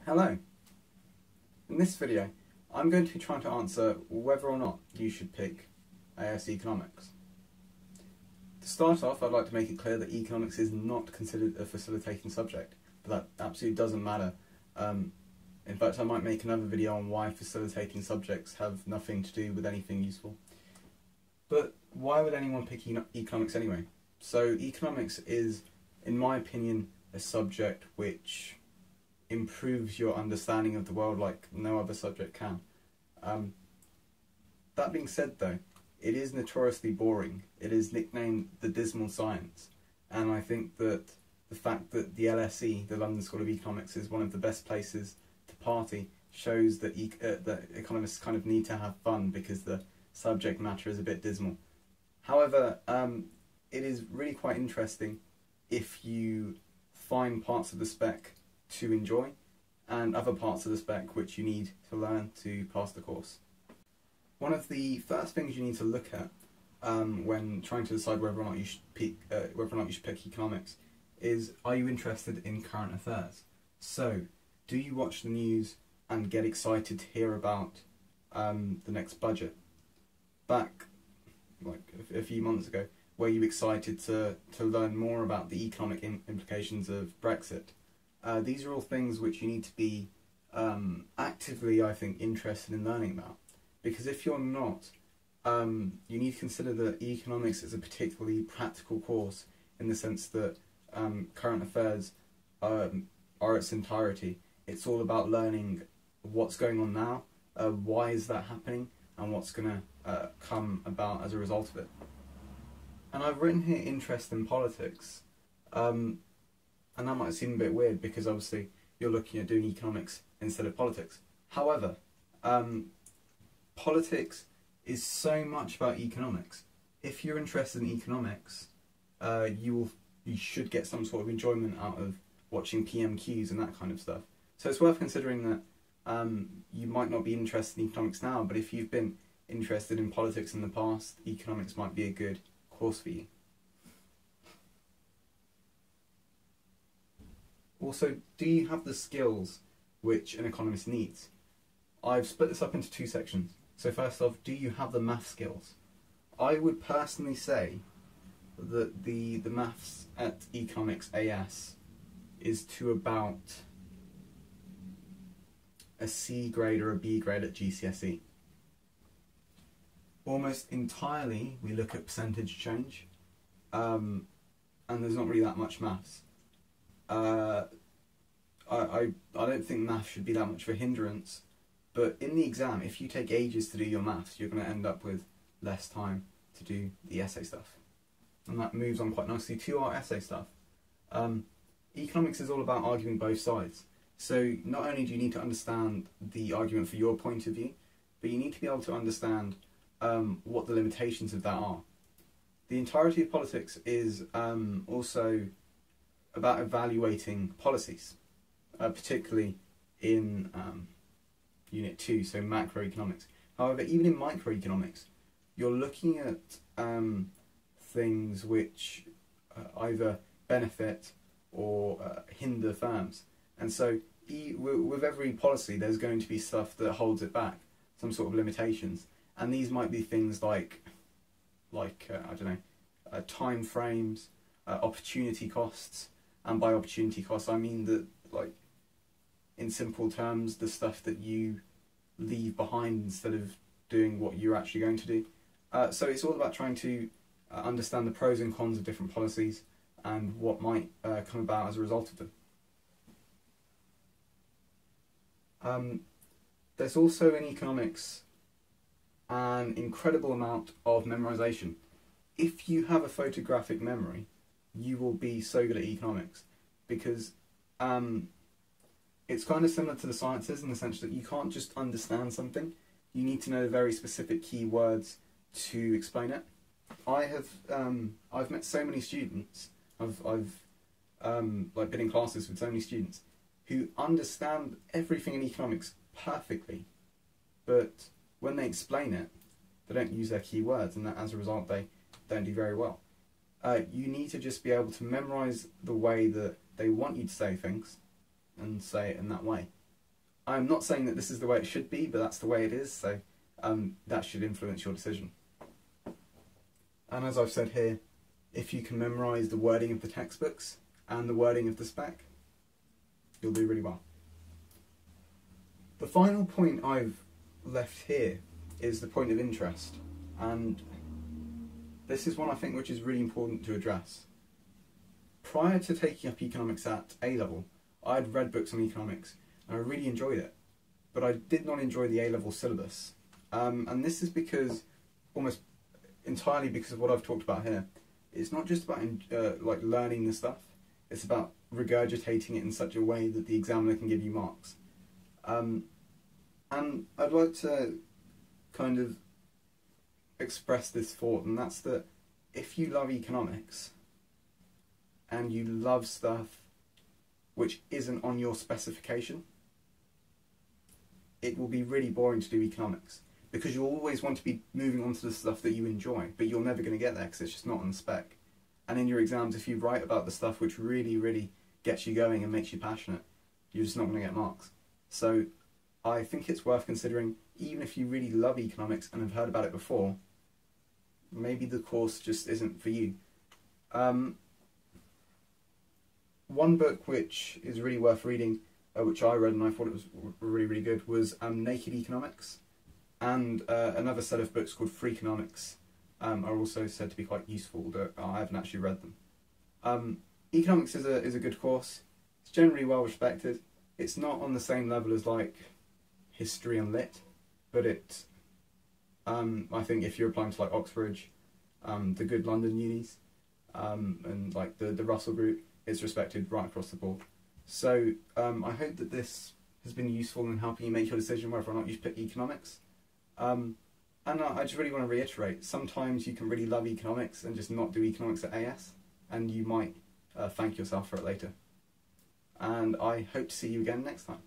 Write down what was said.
Hello. In this video, I'm going to be trying to answer whether or not you should pick AS Economics. To start off, I'd like to make it clear that economics is not considered a facilitating subject, but that absolutely doesn't matter. In fact, I might make another video on why facilitating subjects have nothing to do with anything useful. But why would anyone pick economics anyway? So economics is, in my opinion, a subject which improves your understanding of the world like no other subject can. That being said though, it is notoriously boring. It is nicknamed the dismal science, and I think that the fact that the LSE, the London School of Economics, is one of the best places to party shows that that economists kind of need to have fun because the subject matter is a bit dismal. However, it is really quite interesting if you find parts of the spec to enjoy and other parts of the spec which you need to learn to pass the course. One of the first things you need to look at when trying to decide whether or not you should pick economics is, are you interested in current affairs? So, do you watch the news and get excited to hear about the next budget? Back like a few months ago, were you excited to learn more about the economic implications of Brexit? These are all things which you need to be actively, I think, interested in learning about. Because if you're not, you need to consider that economics is a particularly practical course in the sense that current affairs are its entirety. It's all about learning what's going on now, why is that happening, and what's going to come about as a result of it. And I've written here interest in politics, and that might seem a bit weird because obviously you're looking at doing economics instead of politics. However, politics is so much about economics. If you're interested in economics, you should get some sort of enjoyment out of watching PMQs and that kind of stuff. So it's worth considering that you might not be interested in economics now, but if you've been interested in politics in the past, economics might be a good course for you. Also, do you have the skills which an economist needs? I've split this up into two sections. So first off, do you have the math skills? I would personally say that the maths at Economics AS is to about a C grade or a B grade at GCSE. Almost entirely we look at percentage change, and there's not really that much maths. I don't think maths should be that much of a hindrance, but in the exam, if you take ages to do your maths, you're going to end up with less time to do the essay stuff. And that moves on quite nicely to our essay stuff. Economics is all about arguing both sides. So not only do you need to understand the argument for your point of view, but you need to be able to understand what the limitations of that are. The entirety of politics is also about evaluating policies, particularly in Unit 2, so macroeconomics. However, even in microeconomics, you're looking at things which either benefit or hinder firms. And so with every policy, there's going to be stuff that holds it back, some sort of limitations. And these might be things like I don't know, time frames, opportunity costs. And by opportunity costs, I mean that, like, in simple terms, the stuff that you leave behind instead of doing what you're actually going to do. So it's all about trying to understand the pros and cons of different policies and what might come about as a result of them. There's also in economics an incredible amount of memorization. If you have a photographic memory, you will be so good at economics because it's kind of similar to the sciences in the sense that you can't just understand something. You need to know very specific key words to explain it. I've met so many students. I've like been in classes with so many students who understand everything in economics perfectly, but when they explain it, they don't use their key words, and that, as a result, they don't do very well. You need to just be able to memorise the way that they want you to say things and say it in that way. I'm not saying that this is the way it should be, but that's the way it is, so that should influence your decision. And as I've said here, if you can memorise the wording of the textbooks and the wording of the spec, you'll do really well. The final point I've left here is the point of interest, and this is one I think which is really important to address. Prior to taking up economics at A level, I had read books on economics and I really enjoyed it, but I did not enjoy the A level syllabus, and this is because, almost entirely because of what I've talked about here. It's not just about like learning the stuff, it's about regurgitating it in such a way that the examiner can give you marks. And I'd like to kind of express this thought, and that's that if you love economics and you love stuff which isn't on your specification, it will be really boring to do economics, because you'll always want to be moving on to the stuff that you enjoy, but you're never going to get there because it's just not on the spec. And in your exams, if you write about the stuff which really, really gets you going and makes you passionate, you're just not going to get marks. So I think it's worth considering, even if you really love economics and have heard about it before, maybe the course just isn't for you. One book which is really worth reading, which I read and I thought it was really, really good, was Naked Economics. And another set of books called Free Economics are also said to be quite useful, though I haven't actually read them. Economics is a good course. It's generally well respected. It's not on the same level as like history and lit, but it, I think if you're applying to like Oxbridge, the good London unis, and like the Russell Group, it's respected right across the board. So I hope that this has been useful in helping you make your decision whether or not you pick economics. And I just really want to reiterate, sometimes you can really love economics and just not do economics at AS, and you might thank yourself for it later. And I hope to see you again next time.